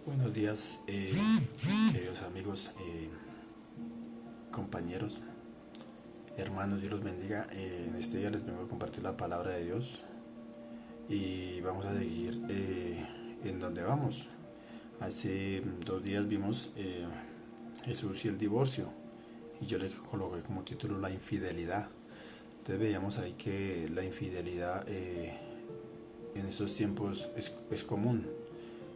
Buenos días, queridos amigos, compañeros, hermanos, Dios los bendiga. En este día les vengo a compartir la palabra de Dios y vamos a seguir en donde vamos. Hace 2 días vimos Jesús y el divorcio y yo le coloqué como título la infidelidad. Entonces veíamos ahí que la infidelidad en estos tiempos es común,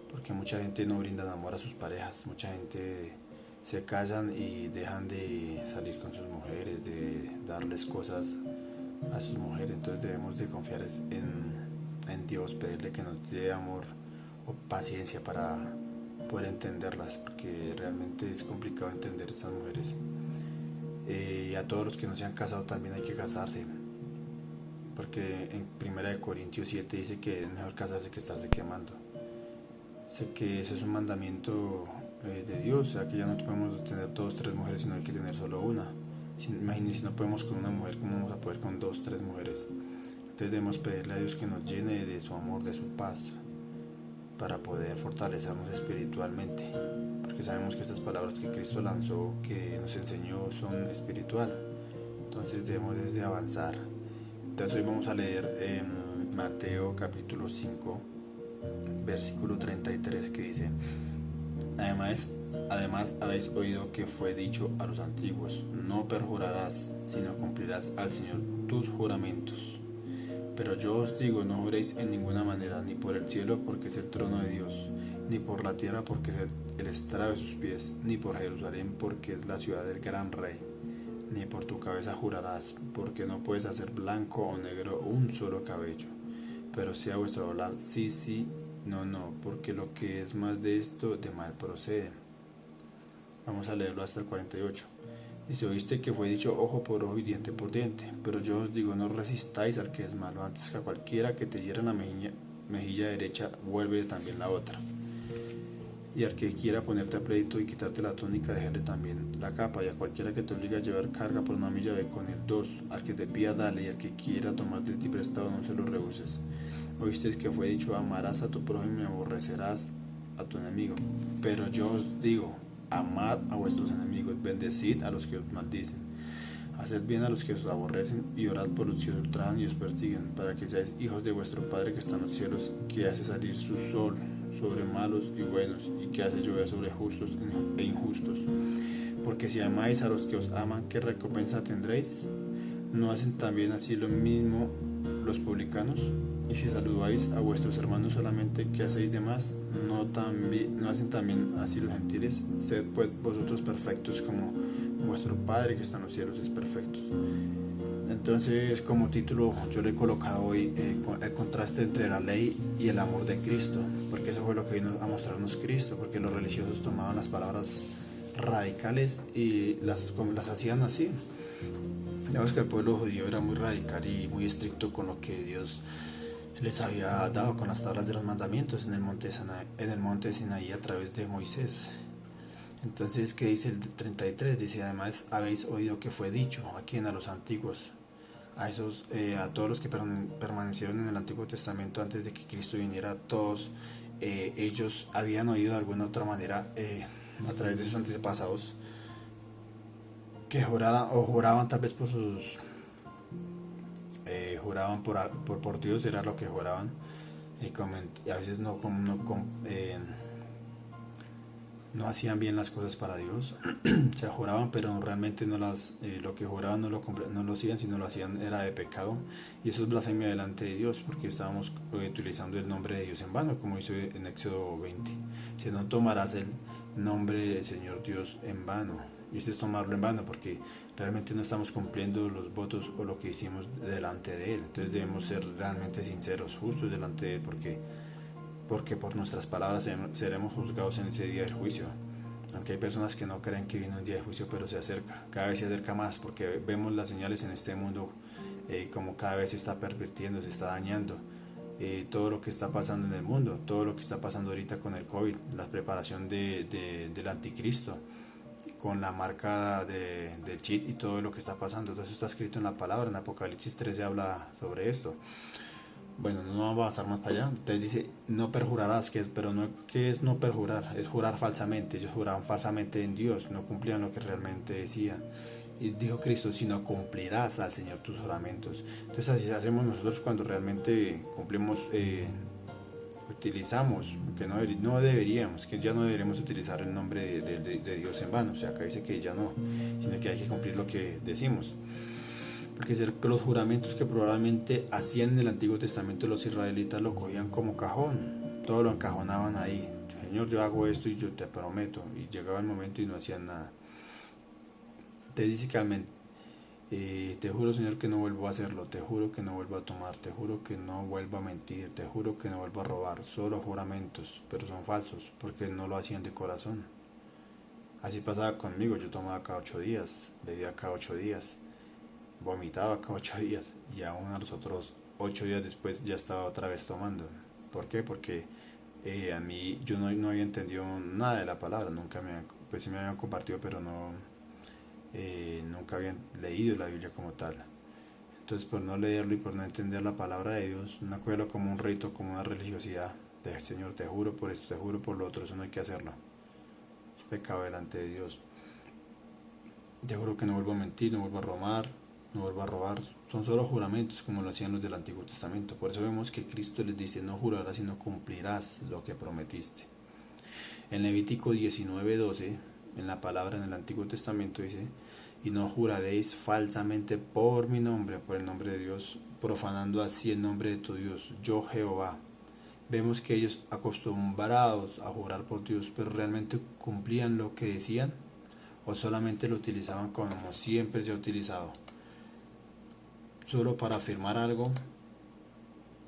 porque mucha gente no brinda amor a sus parejas, mucha gente se casan y dejan de salir con sus mujeres, de darles cosas a sus mujeres. Entonces debemos de confiar en Dios, pedirle que nos dé amor o paciencia para poder entenderlas, porque realmente es complicado entender a estas mujeres. Y a todos los que no se han casado también hay que casarse, porque en 1 Corintios 7 dice que es mejor casarse que estarse quemando. Sé que ese es un mandamiento de Dios, o sea que ya no podemos tener dos, tres mujeres, sino hay que tener solo una. Imagínense, si no podemos con una mujer, ¿cómo vamos a poder con dos, tres mujeres? Entonces debemos pedirle a Dios que nos llene de su amor, de su paz, para poder fortalecernos espiritualmente, porque sabemos que estas palabras que Cristo lanzó, que nos enseñó, son espiritual. Entonces debemos desde avanzar. Entonces hoy vamos a leer en Mateo capítulo 5, versículo 33, que dice: Además habéis oído que fue dicho a los antiguos: no perjurarás, sino cumplirás al Señor tus juramentos. Pero yo os digo, no juréis en ninguna manera, ni por el cielo, porque es el trono de Dios, ni por la tierra, porque es el estrado de sus pies, ni por Jerusalén, porque es la ciudad del gran rey. Ni por tu cabeza jurarás, porque no puedes hacer blanco o negro un solo cabello. Pero sea vuestro hablar sí, sí, no, no, porque lo que es más de esto, de mal procede. Vamos a leerlo hasta el 48. Dice: oíste que fue dicho ojo por ojo y diente por diente, pero yo os digo, no resistáis al que es malo, antes que a cualquiera que te hiera la mejilla derecha, vuelve también la otra. Y al que quiera ponerte a pleito y quitarte la túnica, déjale también la capa. Y a cualquiera que te obligue a llevar carga por una milla, ve con él dos. Al que te pida, dale, y al que quiera tomar de ti prestado, no se lo rehuses. Oíste que fue dicho: amarás a tu prójimo y aborrecerás a tu enemigo. Pero yo os digo, amad a vuestros enemigos, bendecid a los que os maldicen, haced bien a los que os aborrecen, y orad por los que os ultrajan y os persiguen, para que seáis hijos de vuestro Padre que está en los cielos, que hace salir su sol sobre malos y buenos, y que hace llover sobre justos e injustos. Porque si amáis a los que os aman, ¿qué recompensa tendréis? ¿No hacen también así lo mismo los publicanos? Y si saludáis a vuestros hermanos solamente, ¿qué hacéis de más? ¿No hacen también así los gentiles? Sed pues vosotros perfectos, como vuestro Padre que está en los cielos es perfecto. Entonces, como título, yo le he colocado hoy el contraste entre la ley y el amor de Cristo, porque eso fue lo que vino a mostrarnos Cristo, porque los religiosos tomaban las palabras radicales y las hacían así. Digamos que el pueblo judío era muy radical y muy estricto con lo que Dios les había dado, con las tablas de los mandamientos en el monte Sinaí a través de Moisés. Entonces, ¿qué dice el 33? Dice: además habéis oído que fue dicho, ¿a quién? A los antiguos, a todos los que permanecieron en el Antiguo Testamento antes de que Cristo viniera. Todos ellos habían oído de alguna otra manera, a través de sus antepasados, que juraban tal vez por sus juraban por Dios, era lo que juraban, y a veces no hacían bien las cosas para Dios. Se juraban, pero realmente lo que juraban no lo hacían, sino lo hacían era de pecado, y eso es blasfemia delante de Dios, porque estábamos utilizando el nombre de Dios en vano, como dice en Éxodo 20: si no tomarás el nombre del Señor Dios en vano. Y esto es tomarlo en vano, porque realmente no estamos cumpliendo los votos o lo que hicimos delante de Él. Entonces debemos ser realmente sinceros, justos delante de Él, porque por nuestras palabras seremos juzgados en ese día del juicio. Aunque hay personas que no creen que viene un día de juicio, pero se acerca, cada vez se acerca más, porque vemos las señales en este mundo, como cada vez se está pervirtiendo, se está dañando. Todo lo que está pasando en el mundo, todo lo que está pasando ahorita con el COVID, la preparación del anticristo, con la marca del chip y todo lo que está pasando. Todo eso está escrito en la palabra. En Apocalipsis 13 habla sobre esto. Bueno, no vamos a avanzar más para allá. Entonces dice, no perjurarás, pero no, ¿qué es no perjurar? Es jurar falsamente. Ellos juraban falsamente en Dios, no cumplían lo que realmente decía. Y dijo Cristo, si no cumplirás al Señor tus juramentos. Entonces así hacemos nosotros cuando realmente cumplimos, utilizamos, que no deberíamos, que ya no deberíamos utilizar el nombre de Dios en vano. O sea, acá dice que ya no, sino que hay que cumplir lo que decimos. Porque los juramentos que probablemente hacían en el Antiguo Testamento los israelitas lo cogían como cajón, todo lo encajonaban ahí. Señor, yo hago esto y yo te prometo. Y llegaba el momento y no hacían nada. Te dice que te juro, Señor, que no vuelvo a hacerlo, te juro que no vuelvo a tomar, te juro que no vuelvo a mentir, te juro que no vuelvo a robar. Solo juramentos, pero son falsos, porque no lo hacían de corazón. Así pasaba conmigo, yo tomaba cada 8 días, bebía cada 8 días, vomitaba cada 8 días y aún a los otros 8 días después ya estaba otra vez tomando. ¿Por qué? Porque a mí yo no había entendido nada de la palabra, nunca pues sí me habían compartido, pero nunca habían leído la Biblia como tal. Entonces por no leerlo y por no entender la palabra de Dios, no acuerdo como un rito, como una religiosidad. Señor, te juro por esto, te juro por lo otro, eso no hay que hacerlo. Es pecado delante de Dios. Te juro que no vuelvo a mentir, no vuelvo a robar, no vuelvo a robar. Son solo juramentos como lo hacían los del Antiguo Testamento. Por eso vemos que Cristo les dice, no jurarás sino cumplirás lo que prometiste. En Levítico 19:12, en la palabra en el Antiguo Testamento dice, y no juraréis falsamente por mi nombre, por el nombre de Dios, profanando así el nombre de tu Dios, yo Jehová. Vemos que ellos acostumbrados a jurar por Dios, pero realmente cumplían lo que decían o solamente lo utilizaban como siempre se ha utilizado, solo para afirmar algo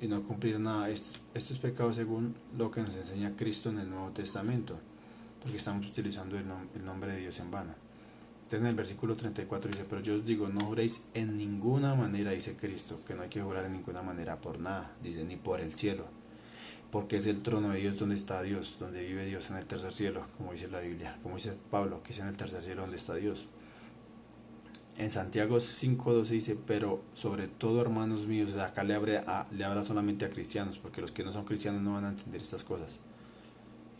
y no cumplir nada. Esto es pecado según lo que nos enseña Cristo en el Nuevo Testamento, porque estamos utilizando el nombre de Dios en vano. Entonces en el versículo 34 dice, pero yo os digo, no juréis en ninguna manera, dice Cristo, que no hay que jurar en ninguna manera por nada, dice, ni por el cielo, porque es el trono de Dios donde está Dios, donde vive Dios en el tercer cielo, como dice la Biblia, como dice Pablo, que es en el tercer cielo donde está Dios. En Santiago 5:12 dice, pero sobre todo, hermanos míos, acá le habla solamente a cristianos, porque los que no son cristianos no van a entender estas cosas.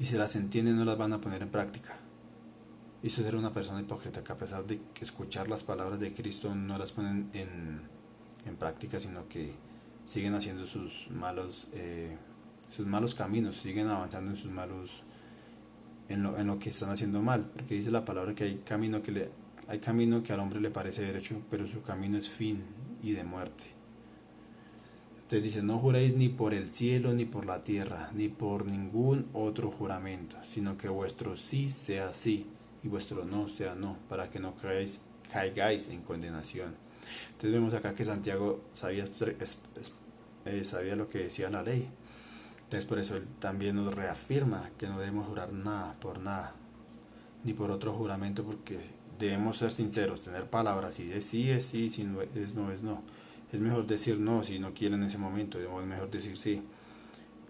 Y si las entienden no las van a poner en práctica. Y eso es ser una persona hipócrita, que a pesar de escuchar las palabras de Cristo no las ponen en práctica, sino que siguen haciendo sus malos caminos, siguen avanzando en lo que están haciendo mal, porque dice la palabra que hay camino que al hombre le parece derecho, pero su camino es fin y de muerte. Entonces dice, no juréis ni por el cielo, ni por la tierra, ni por ningún otro juramento, sino que vuestro sí sea sí, y vuestro no sea no, para que no caigáis en condenación. Entonces vemos acá que Santiago sabía lo que decía la ley. Entonces por eso él también nos reafirma que no debemos jurar nada por nada, ni por otro juramento, porque debemos ser sinceros, tener palabras, si es sí, si no es no es no. Es mejor decir no si no quieren en ese momento, es mejor decir sí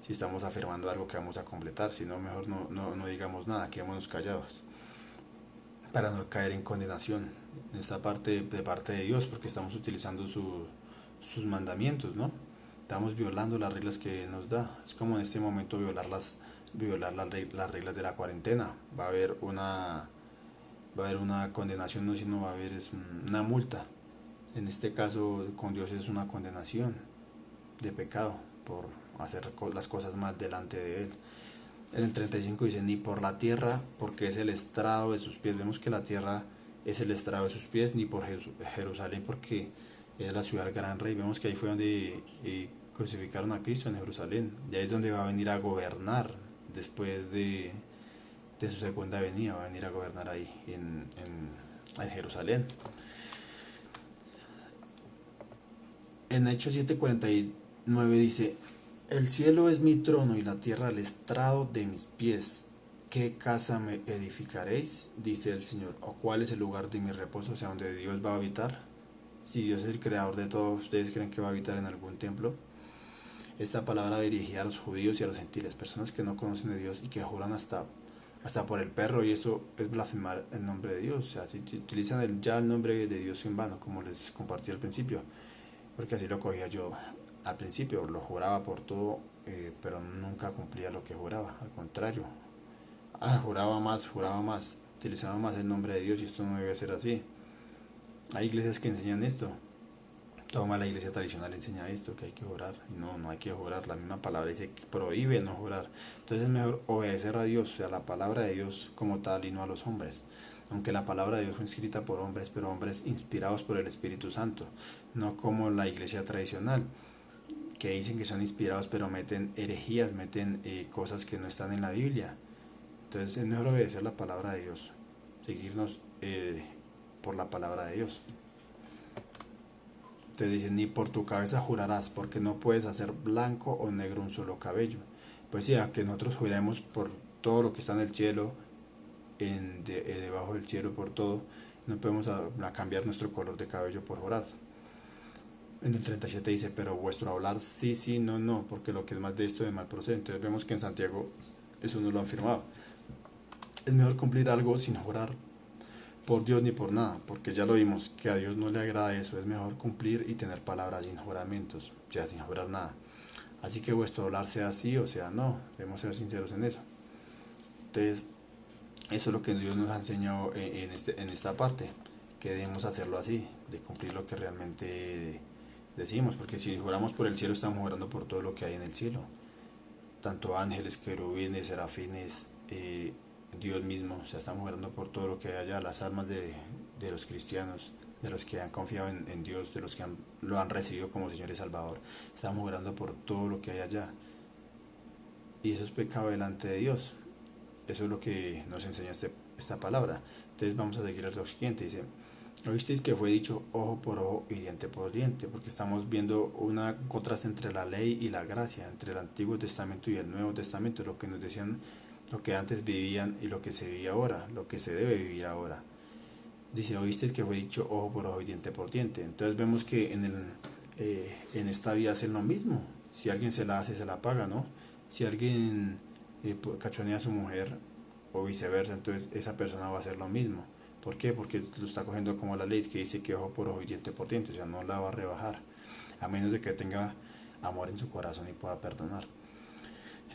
si estamos afirmando algo que vamos a completar, si no, mejor no digamos nada, quedémonos callados, para no caer en condenación en esta parte de parte de Dios, porque estamos utilizando sus mandamientos, ¿no? Estamos violando las reglas que nos da. Es como en este momento violar las reglas de la cuarentena. Va a haber una condenación, no, sino va a haber una multa. En este caso con Dios es una condenación de pecado por hacer las cosas mal delante de Él. En el 35 dice, ni por la tierra, porque es el estrado de sus pies. Vemos que la tierra es el estrado de sus pies, ni por Jerusalén, porque es la ciudad del gran rey. Vemos que ahí fue donde crucificaron a Cristo, en Jerusalén. Y ahí es donde va a venir a gobernar después de su segunda venida, va a venir a gobernar ahí en Jerusalén. En Hechos 7:49 dice, el cielo es mi trono y la tierra el estrado de mis pies. ¿Qué casa me edificaréis? Dice el Señor. ¿O cuál es el lugar de mi reposo? O sea, donde Dios va a habitar. Si Dios es el creador de todo, ¿ustedes creen que va a habitar en algún templo? Esta palabra dirigida a los judíos y a los gentiles, personas que no conocen a Dios y que juran hasta por el perro, y eso es blasfemar el nombre de Dios. O sea, si utilizan ya el nombre de Dios en vano, como les compartí al principio, porque así lo cogía yo. al principio lo juraba por todo, pero nunca cumplía lo que juraba, al contrario, juraba más, utilizaba más el nombre de Dios y esto no debe ser así. Hay iglesias que enseñan esto, toma la iglesia tradicional enseña esto, que hay que jurar, y no, no hay que jurar, la misma palabra dice que prohíbe no jurar, entonces es mejor obedecer a Dios, o sea, la palabra de Dios como tal y no a los hombres, aunque la palabra de Dios fue escrita por hombres, pero hombres inspirados por el Espíritu Santo, no como la iglesia tradicional, que dicen que son inspirados pero meten herejías, meten cosas que no están en la Biblia, entonces es mejor obedecer la palabra de Dios, seguirnos por la palabra de Dios. Te dicen, ni por tu cabeza jurarás, porque no puedes hacer blanco o negro un solo cabello. Pues sí, aunque nosotros juremos por todo lo que está en el cielo, debajo del cielo, por todo, no podemos a cambiar nuestro color de cabello por jurar. En el 37 dice, pero vuestro hablar sí, sí, no, no, porque lo que es más de esto de mal procede. Entonces vemos que en Santiago eso no lo han firmado. Es mejor cumplir algo sin jurar por Dios ni por nada, porque ya lo vimos que a Dios no le agrada eso, es mejor cumplir y tener palabras sin juramentos, o sea, sin jurar nada. Así que vuestro hablar sea sí o sea no, debemos ser sinceros en eso. Entonces, eso es lo que Dios nos ha enseñado en esta parte, que debemos hacerlo así, de cumplir lo que realmente decimos, porque si juramos por el cielo, estamos jurando por todo lo que hay en el cielo, tanto ángeles, querubines, serafines, Dios mismo, o sea, estamos orando por todo lo que hay allá, las almas de los cristianos, de los que han confiado en Dios, de los que lo han recibido como Señor y Salvador, estamos orando por todo lo que hay allá, y eso es pecado delante de Dios, eso es lo que nos enseña esta palabra. Entonces vamos a seguir al siguiente, dice, oísteis que fue dicho ojo por ojo y diente por diente, porque estamos viendo un contraste entre la ley y la gracia, entre el Antiguo Testamento y el Nuevo Testamento, lo que nos decían, lo que antes vivían y lo que se vive ahora, lo que se debe vivir ahora. Dice, oísteis que fue dicho ojo por ojo y diente por diente. Entonces vemos que en esta vida hacen lo mismo. Si alguien se la hace, se la paga, ¿no? Si alguien cachonea a su mujer o viceversa, entonces esa persona va a hacer lo mismo. ¿Por qué? Porque lo está cogiendo como la ley que dice que ojo por ojo y diente por diente, o sea, no la va a rebajar, a menos de que tenga amor en su corazón y pueda perdonar.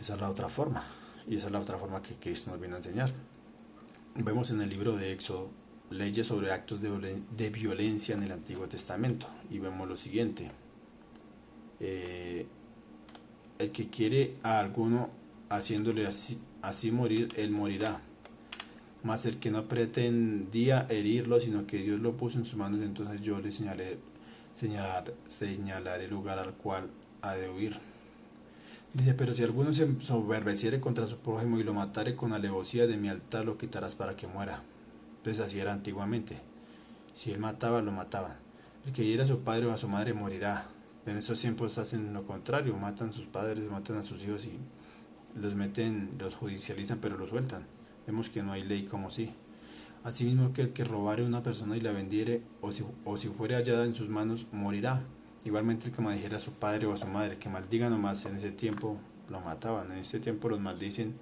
Esa es la otra forma, y esa es la otra forma que Cristo nos viene a enseñar. Vemos en el libro de Éxodo leyes sobre actos de violencia en el Antiguo Testamento, y vemos lo siguiente. El que quiere a alguno haciéndole así morir, él morirá. Mas el que no pretendía herirlo, sino que Dios lo puso en sus manos, entonces yo le señalaré el lugar al cual ha de huir. Dice, pero si alguno se soberbeciere contra su prójimo y lo matare con alevosía de mi altar, lo quitarás para que muera. Entonces así era antiguamente. Si él mataba, lo mataban. El que hiera a su padre o a su madre morirá. En estos tiempos hacen lo contrario, matan a sus padres, matan a sus hijos y los judicializan, pero los sueltan. Vemos que no hay ley como sí. Asimismo que el que robare a una persona y la vendiere, o si fuere hallada en sus manos, morirá. Igualmente el que maldijera a su padre o a su madre, que maldiga nomás, en ese tiempo lo mataban, en este tiempo los maldicen,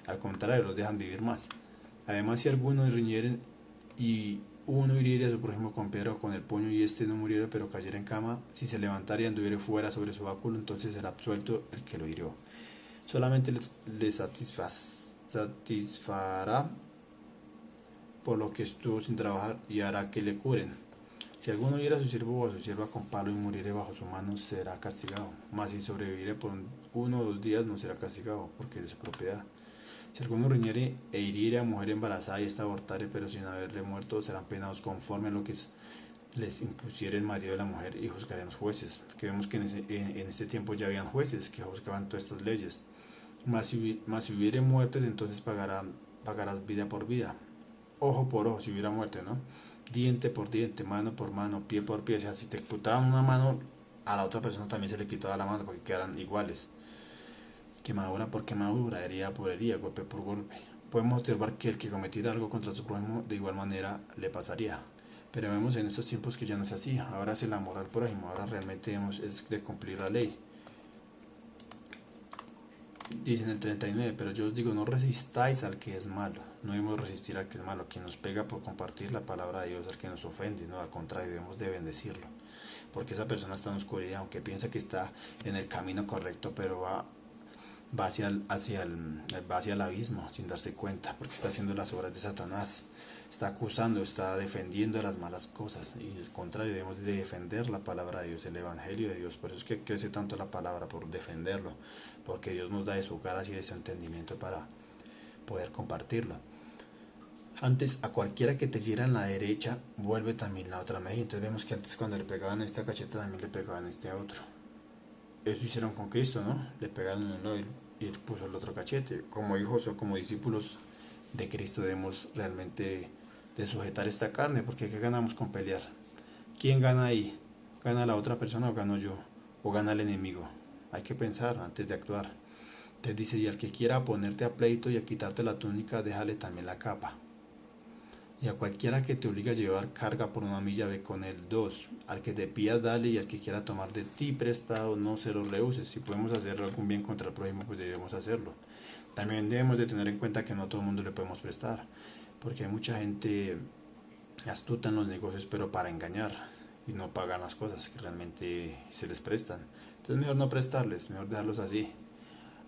al contrario, los dejan vivir más. Además, si algunos riñeren y uno hiriere a su prójimo con piedra o con el puño y este no muriera pero cayera en cama, si se levantara y anduviere fuera sobre su báculo, entonces será absuelto el que lo hirió. Solamente le satisfará por lo que estuvo sin trabajar y hará que le curen. Si alguno hiera a su siervo o a su sierva con palo y muriere bajo su mano, será castigado. Mas si sobreviviere por 1 o 2 días, no será castigado, porque es de su propiedad. Si alguno riñere e hiriere a mujer embarazada y esta abortare, pero sin haberle muerto, serán penados conforme a lo que les impusiera el marido de la mujer y juzgarán los jueces. Porque vemos que en este tiempo ya habían jueces que juzgaban todas estas leyes. Mas si hubiere muertes, entonces pagarás vida por vida. Ojo por ojo, si hubiera muerte, ¿no? Diente por diente, mano por mano, pie por pie. O sea, si te quitaban una mano, a la otra persona también se le quitaba la mano porque quedaran iguales. Quemadura por quemadura, herida por herida, golpe por golpe. Podemos observar que el que cometiera algo contra su prójimo de igual manera le pasaría. Pero vemos en estos tiempos que ya no es así. Ahora es el amor al prójimo, ahora realmente es de cumplir la ley. Dice en el 39, pero yo os digo, no resistáis al que es malo. No debemos resistir al que es malo, quien nos pega por compartir la palabra de Dios, al que nos ofende, no, al contrario, debemos de bendecirlo. porque esa persona está en oscuridad, aunque piensa que está en el camino correcto, pero va hacia el abismo sin darse cuenta, porque está haciendo las obras de Satanás, está acusando, está defendiendo las malas cosas, y al contrario, debemos de defender la palabra de Dios, el evangelio de Dios. Por eso es que crece tanto la palabra, por defenderlo, porque Dios nos da de su gracia y de su entendimiento para poder compartirlo. Antes, a cualquiera que te hiera en la derecha, vuelve también la otra mejilla. Entonces vemos que antes, cuando le pegaban a esta cacheta, también le pegaban a este otro. Eso hicieron con Cristo, ¿no? Le pegaron en un lado y él puso el otro cachete. Como hijos o como discípulos de Cristo debemos realmente de sujetar esta carne, porque ¿qué ganamos con pelear? ¿Quién gana ahí? ¿Gana la otra persona o gano yo? ¿O gana el enemigo? Hay que pensar antes de actuar. Entonces dice, y al que quiera ponerte a pleito y a quitarte la túnica, déjale también la capa. Y a cualquiera que te obligue a llevar carga por 1 milla, ve con él 2. Al que te pida, dale, y al que quiera tomar de ti prestado, no se lo rehuses. Si podemos hacer algún bien contra el prójimo, pues debemos hacerlo. También debemos de tener en cuenta que no a todo el mundo le podemos prestar, porque hay mucha gente astuta en los negocios, pero para engañar, y no pagan las cosas que realmente se les prestan. Entonces mejor no prestarles, mejor dejarlos así.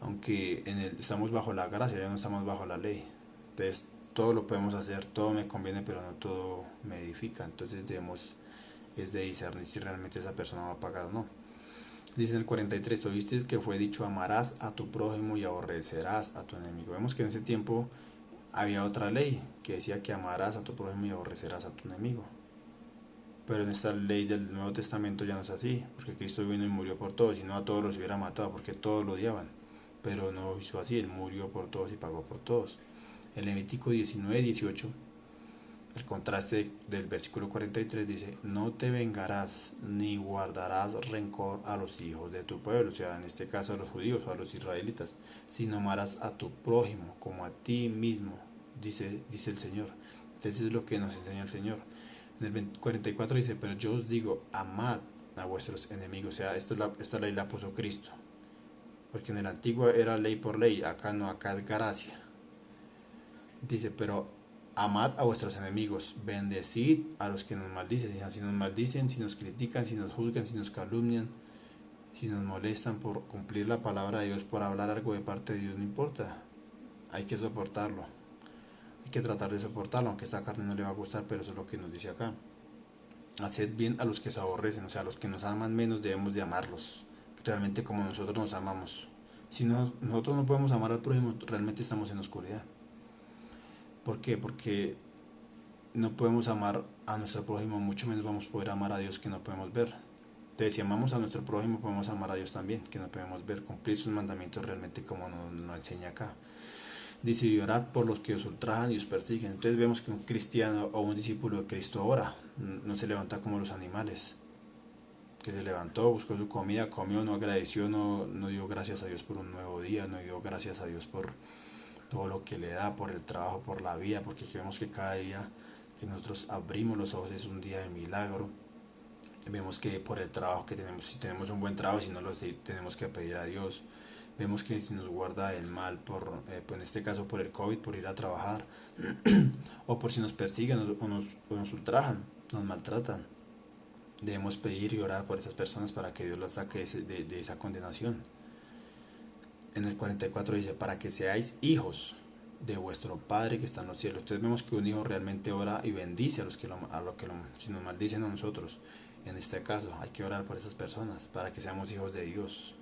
Aunque estamos bajo la gracia, ya no estamos bajo la ley. Entonces todo lo podemos hacer, todo me conviene, pero no todo me edifica. Entonces debemos es de discernir si realmente esa persona va a pagar o no. Dice en el 43, oíste que fue dicho, amarás a tu prójimo y aborrecerás a tu enemigo. Vemos que en ese tiempo había otra ley que decía que amarás a tu prójimo y aborrecerás a tu enemigo. Pero en esta ley del Nuevo Testamento ya no es así, porque Cristo vino y murió por todos, y no a todos los hubiera matado, porque todos lo odiaban. Pero no hizo así, Él murió por todos y pagó por todos. En Levítico 19:18, el contraste del versículo 43 dice, no te vengarás ni guardarás rencor a los hijos de tu pueblo, o sea, en este caso a los judíos o a los israelitas, sino amarás a tu prójimo como a ti mismo, dice el Señor. Entonces es lo que nos enseña el Señor. En el 44 dice, pero yo os digo, amad a vuestros enemigos, o sea, esta ley la puso Cristo, porque en el antiguo era ley por ley, acá no, acá es gracia. Dice, pero amad a vuestros enemigos, bendecid a los que nos maldicen. Si nos maldicen, si nos critican, si nos juzgan, si nos calumnian, si nos molestan por cumplir la palabra de Dios, por hablar algo de parte de Dios, no importa. Hay que soportarlo. Hay que tratar de soportarlo, aunque esta carne no le va a gustar, pero eso es lo que nos dice acá. Haced bien a los que se aborrecen, o sea, a los que nos aman menos debemos de amarlos, realmente como nosotros nos amamos. Si nosotros no podemos amar al prójimo, realmente estamos en oscuridad. ¿Por qué? Porque no podemos amar a nuestro prójimo, mucho menos vamos a poder amar a Dios que no podemos ver. Entonces, si amamos a nuestro prójimo, podemos amar a Dios también, que no podemos ver, cumplir sus mandamientos realmente como nos enseña acá. Dice, y orad por los que os ultrajan y os persiguen. Entonces vemos que un cristiano o un discípulo de Cristo ora, no se levanta como los animales, que se levantó, buscó su comida, comió, no agradeció, no dio gracias a Dios por un nuevo día, no dio gracias a Dios por todo lo que le da, por el trabajo, por la vida, porque vemos que cada día que nosotros abrimos los ojos es un día de milagro. Vemos que por el trabajo que tenemos, si tenemos un buen trabajo, si no lo tenemos que pedir a Dios. Vemos que si nos guarda del mal, pues en este caso por el COVID, por ir a trabajar, o por si nos persiguen o nos ultrajan, nos maltratan. Debemos pedir y orar por esas personas para que Dios las saque de esa condenación. En el 44 dice, para que seáis hijos de vuestro Padre que está en los cielos. Entonces vemos que un hijo realmente ora y bendice a los que si nos maldicen a nosotros. En este caso hay que orar por esas personas para que seamos hijos de Dios,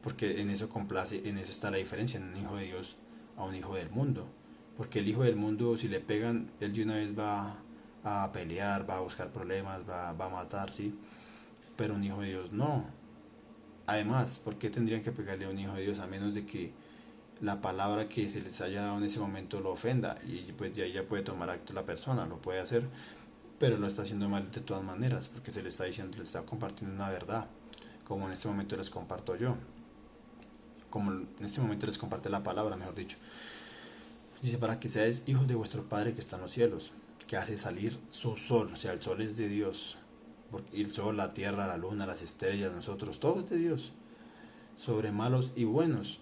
porque en eso complace, en eso está la diferencia, en un hijo de Dios a un hijo del mundo. Porque el hijo del mundo, si le pegan, él de una vez va a pelear, va a buscar problemas, va a matar, ¿sí? Pero un hijo de Dios no. Además, ¿por qué tendrían que pegarle a un hijo de Dios? A menos de que la palabra que se les haya dado en ese momento lo ofenda, y pues de ahí ya puede tomar acto la persona, lo puede hacer, pero lo está haciendo mal de todas maneras, porque se le está diciendo, le está compartiendo una verdad, como en este momento les comparto yo, como en este momento les comparte la palabra, mejor dicho. Dice, para que seáis hijos de vuestro Padre que está en los cielos, que hace salir su sol, o sea, el sol es de Dios, porque el sol, la tierra, la luna, las estrellas, nosotros, todo es de Dios, sobre malos y buenos,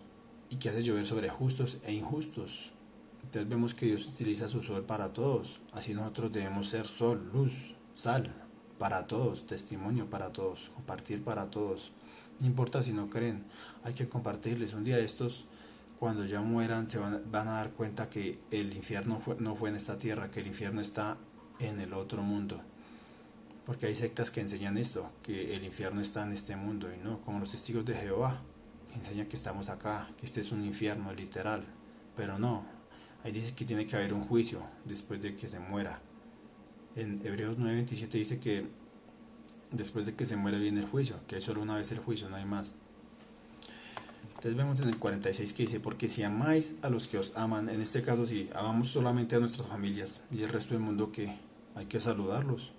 y que hace llover sobre justos e injustos. Entonces vemos que Dios utiliza su sol para todos, así nosotros debemos ser sol, luz, sal, para todos, testimonio para todos, compartir para todos. No importa si no creen, hay que compartirles. Un día de estos, cuando ya mueran, van a dar cuenta que el infierno no fue en esta tierra, que el infierno está en el otro mundo. Porque hay sectas que enseñan esto, que el infierno está en este mundo, y no, como los testigos de Jehová, que enseñan que estamos acá, que este es un infierno literal. Pero no, ahí dice que tiene que haber un juicio después de que se muera. En Hebreos 9:27 dice que después de que se muere viene el juicio, que hay solo una vez el juicio, no hay más. Entonces vemos en el 46 que dice, porque si amáis a los que os aman, en este caso si amamos solamente a nuestras familias y el resto del mundo, que hay que saludarlos,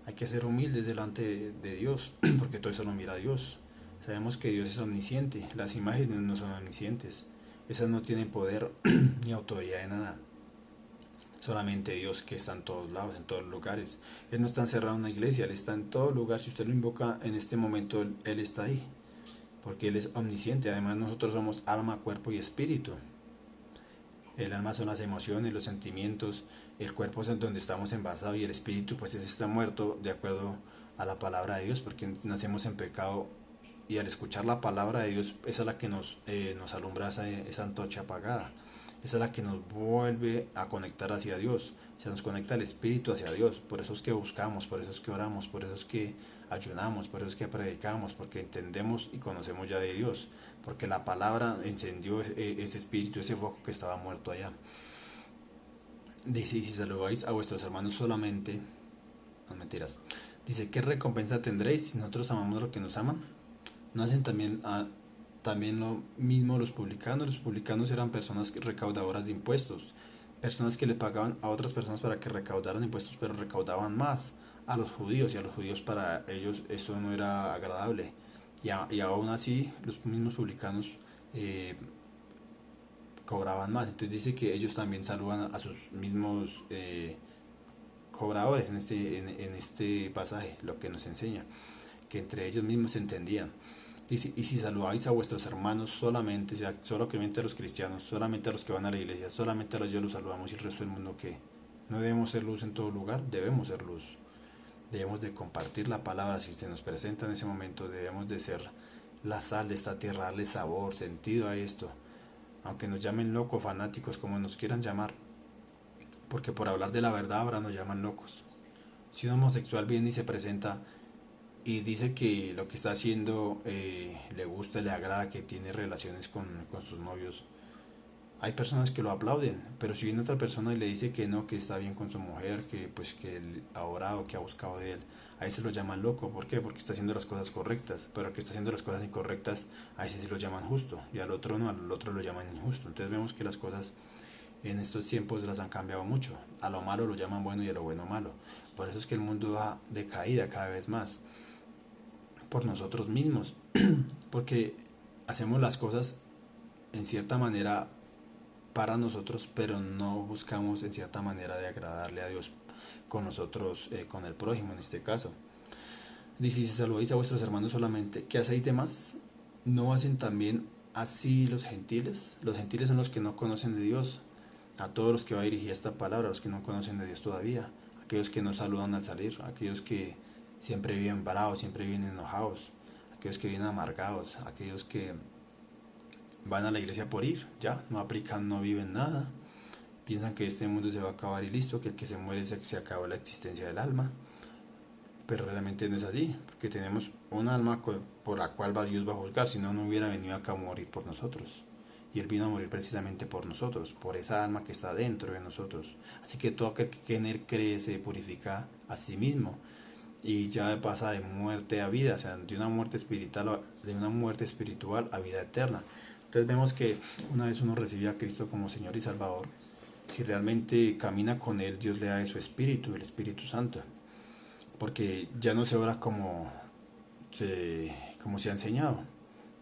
hay que ser humildes delante de Dios, porque todo eso lo mira Dios. Sabemos que Dios es omnisciente, las imágenes no son omniscientes, esas no tienen poder ni autoridad de nada. Solamente Dios, que está en todos lados, en todos lugares. Él no está encerrado en una iglesia, Él está en todo lugar. Si usted lo invoca en este momento, Él está ahí, porque Él es omnisciente. Además nosotros somos alma, cuerpo y espíritu. El alma son las emociones, los sentimientos, el cuerpo es en donde estamos envasados y el espíritu pues está muerto de acuerdo a la palabra de Dios, porque nacemos en pecado y al escuchar la palabra de Dios, esa es la que nos alumbra esa antorcha apagada. Esa es la que nos vuelve a conectar hacia Dios. Se nos conecta el espíritu hacia Dios. Por eso es que buscamos, por eso es que oramos, por eso es que ayunamos, por eso es que predicamos, porque entendemos y conocemos ya de Dios. Porque la palabra encendió ese espíritu, ese fuego que estaba muerto allá. Dice, y si saludáis a vuestros hermanos solamente, no mentiras. Dice, ¿qué recompensa tendréis si nosotros amamos a los que nos aman? ¿No hacen también lo mismo los publicanos? Los publicanos eran personas recaudadoras de impuestos, personas que le pagaban a otras personas para que recaudaran impuestos, pero recaudaban más a los judíos, y a los judíos para ellos eso no era agradable. Y aún así los mismos publicanos cobraban más. Entonces dice que ellos también saludan a sus mismos cobradores en este pasaje, lo que nos enseña, que entre ellos mismos se entendían. Dice, y si saludáis a vuestros hermanos solamente, o sea, solamente a los cristianos, solamente a los que van a la iglesia, solamente a los yo los saludamos, y el resto del mundo, que no debemos ser luz en todo lugar, debemos ser luz. Debemos de compartir la palabra si se nos presenta en ese momento, debemos de ser la sal de esta tierra, darle sabor, sentido a esto, aunque nos llamen locos, fanáticos, como nos quieran llamar, porque por hablar de la verdad ahora nos llaman locos. Si un homosexual viene y se presenta y dice que lo que está haciendo le gusta, le agrada, que tiene relaciones con sus novios, hay personas que lo aplauden, pero si viene otra persona y le dice que no, que está bien con su mujer, que pues que él ha orado, que ha buscado de él, a ese lo llaman loco. ¿Por qué? Porque está haciendo las cosas correctas, pero al que está haciendo las cosas incorrectas, a ese sí lo llaman justo, y al otro no, al otro lo llaman injusto. Entonces vemos que las cosas en estos tiempos las han cambiado mucho. A lo malo lo llaman bueno y a lo bueno malo. Por eso es que el mundo va de caída cada vez más, por nosotros mismos, porque hacemos las cosas en cierta manera para nosotros, pero no buscamos en cierta manera de agradarle a Dios con nosotros, con el prójimo en este caso. Dice, si saludáis a vuestros hermanos solamente, ¿qué hacéis de más? ¿No hacen también así los gentiles? Los gentiles son los que no conocen de Dios. A todos los que va a dirigir esta palabra, a los que no conocen de Dios todavía, aquellos que no saludan al salir, aquellos que siempre viven bravos, siempre viven enojados, aquellos que viven amargados, aquellos que van a la iglesia por ir, ya, no aplican, no viven nada, piensan que este mundo se va a acabar y listo, que el que se muere se acabó la existencia del alma, pero realmente no es así, porque tenemos un alma por la cual Dios va a juzgar, si no, no hubiera venido acá a morir por nosotros, y Él vino a morir precisamente por nosotros, por esa alma que está dentro de nosotros. Así que todo aquel que en Él cree se purifica a sí mismo, y ya pasa de muerte a vida, o sea, de una muerte espiritual a vida eterna. Entonces vemos que una vez uno recibe a Cristo como Señor y Salvador, si realmente camina con Él, Dios le da de su Espíritu, el Espíritu Santo, porque ya no se ora como se ha enseñado,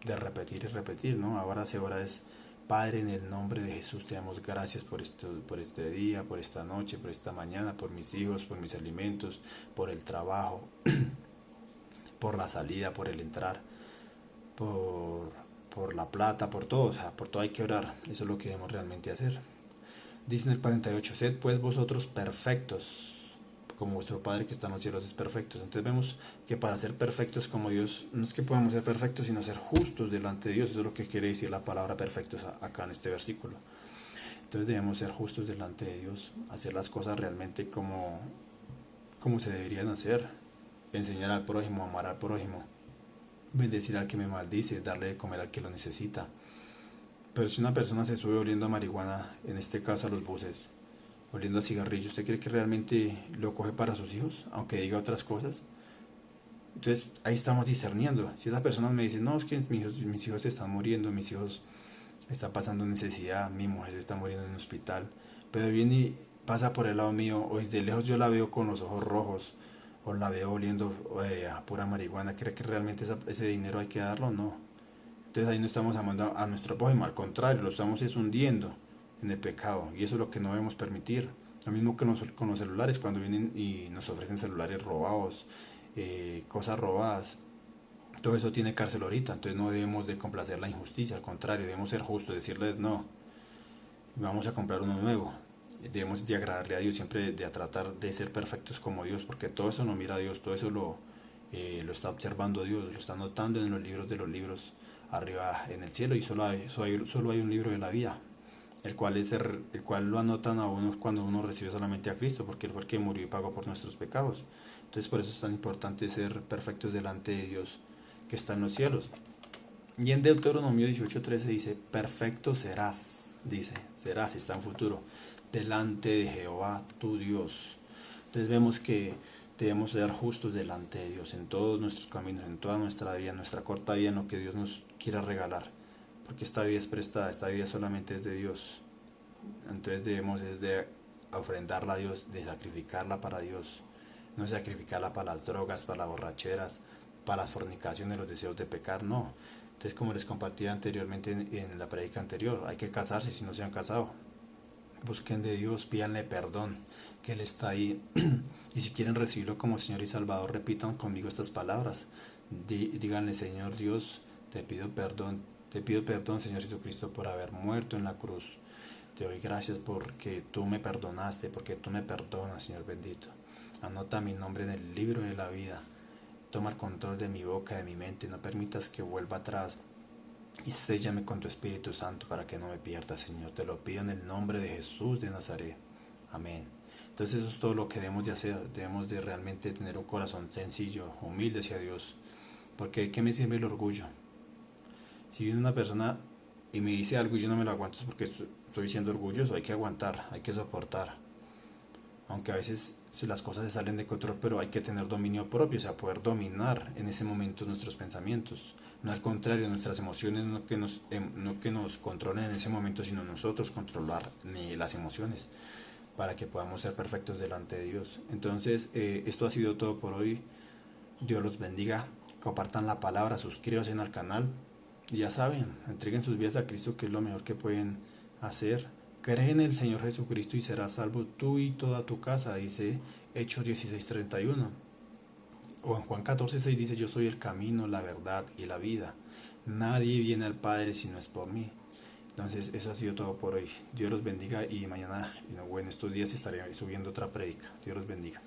de repetir y repetir, ¿no? Ahora se ora es: Padre, en el nombre de Jesús te damos gracias por este día, por esta noche, por esta mañana, por mis hijos, por mis alimentos, por el trabajo, por la salida, por el entrar, por la plata, por todo, o sea, por todo hay que orar. Eso es lo que debemos realmente hacer. Dice en el 48, sed pues vosotros perfectos, como vuestro Padre que está en los cielos es perfecto. Entonces vemos que para ser perfectos como Dios, no es que podamos ser perfectos, sino ser justos delante de Dios. Eso es lo que quiere decir la palabra perfectos acá en este versículo. Entonces debemos ser justos delante de Dios, hacer las cosas realmente como se deberían hacer, enseñar al prójimo, amar al prójimo, bendecir al que me maldice, darle de comer al que lo necesita. Pero si una persona se sube oliendo a marihuana, en este caso a los buses, oliendo a cigarrillos, ¿usted cree que realmente lo coge para sus hijos, aunque diga otras cosas? Entonces ahí estamos discerniendo. Si esas personas me dicen, no, es que mis hijos están muriendo, mis hijos están pasando necesidad, mi mujer está muriendo en un hospital, pero viene y pasa por el lado mío, o desde lejos yo la veo con los ojos rojos, o la veo oliendo a pura marihuana, ¿cree que realmente ese dinero hay que darlo? No. Entonces ahí no estamos amando a nuestro prójimo, al contrario, lo estamos hundiendo en el pecado, y eso es lo que no debemos permitir. Lo mismo que con los celulares, cuando vienen y nos ofrecen celulares robados, cosas robadas, todo eso tiene cárcel ahorita. Entonces no debemos de complacer la injusticia, al contrario, debemos ser justos, decirles no, vamos a comprar uno nuevo. Debemos de agradarle a Dios, siempre de tratar de ser perfectos como Dios, porque todo eso lo mira Dios, todo eso lo está observando Dios, lo está notando en los libros de los libros arriba en el cielo, y solo hay un libro de la vida, el cual lo anotan a uno cuando uno recibe solamente a Cristo, porque Él fue el que murió y pagó por nuestros pecados. Entonces por eso es tan importante ser perfectos delante de Dios que está en los cielos. Y en Deuteronomio 18:13 dice, perfecto serás, dice, serás, está en futuro, delante de Jehová tu Dios. Entonces vemos que debemos ser justos delante de Dios en todos nuestros caminos, en toda nuestra vida, en nuestra corta vida, en lo que Dios nos quiera regalar, porque esta vida es prestada, esta vida solamente es de Dios. Entonces debemos de ofrendarla a Dios, de sacrificarla para Dios, no sacrificarla para las drogas, para las borracheras, para las fornicaciones, los deseos de pecar, no. Entonces, como les compartí anteriormente en la prédica anterior, hay que casarse si no se han casado. Busquen de Dios, pídanle perdón, que Él está ahí. Y si quieren recibirlo como Señor y Salvador, repitan conmigo estas palabras. Díganle, Señor Dios, te pido perdón, Señor Jesucristo, por haber muerto en la cruz. Te doy gracias porque tú me perdonaste, porque tú me perdonas, Señor bendito. Anota mi nombre en el libro de la vida. Toma el control de mi boca, de mi mente. No permitas que vuelva atrás. Y séllame con tu Espíritu Santo para que no me pierda, Señor. Te lo pido en el nombre de Jesús de Nazaret. Amén. Entonces eso es todo lo que debemos de hacer. Debemos de realmente tener un corazón sencillo, humilde hacia Dios. Porque ¿qué me sirve el orgullo? Si viene una persona y me dice algo y yo no me lo aguanto, es porque estoy siendo orgulloso. Hay que aguantar, hay que soportar. Aunque a veces las cosas se salen de control, pero hay que tener dominio propio, o sea, poder dominar en ese momento nuestros pensamientos. No al contrario, nuestras emociones no que nos controlen en ese momento, sino nosotros controlar ni las emociones, para que podamos ser perfectos delante de Dios. Entonces, esto ha sido todo por hoy. Dios los bendiga, compartan la palabra, suscríbanse al canal. Y ya saben, entreguen sus vidas a Cristo, que es lo mejor que pueden hacer. Cree en el Señor Jesucristo y serás salvo tú y toda tu casa, dice Hechos 16:31. O en Juan 14:6 dice, yo soy el camino, la verdad y la vida. Nadie viene al Padre si no es por mí. Entonces eso ha sido todo por hoy. Dios los bendiga, y mañana o en estos días estaré subiendo otra prédica. Dios los bendiga.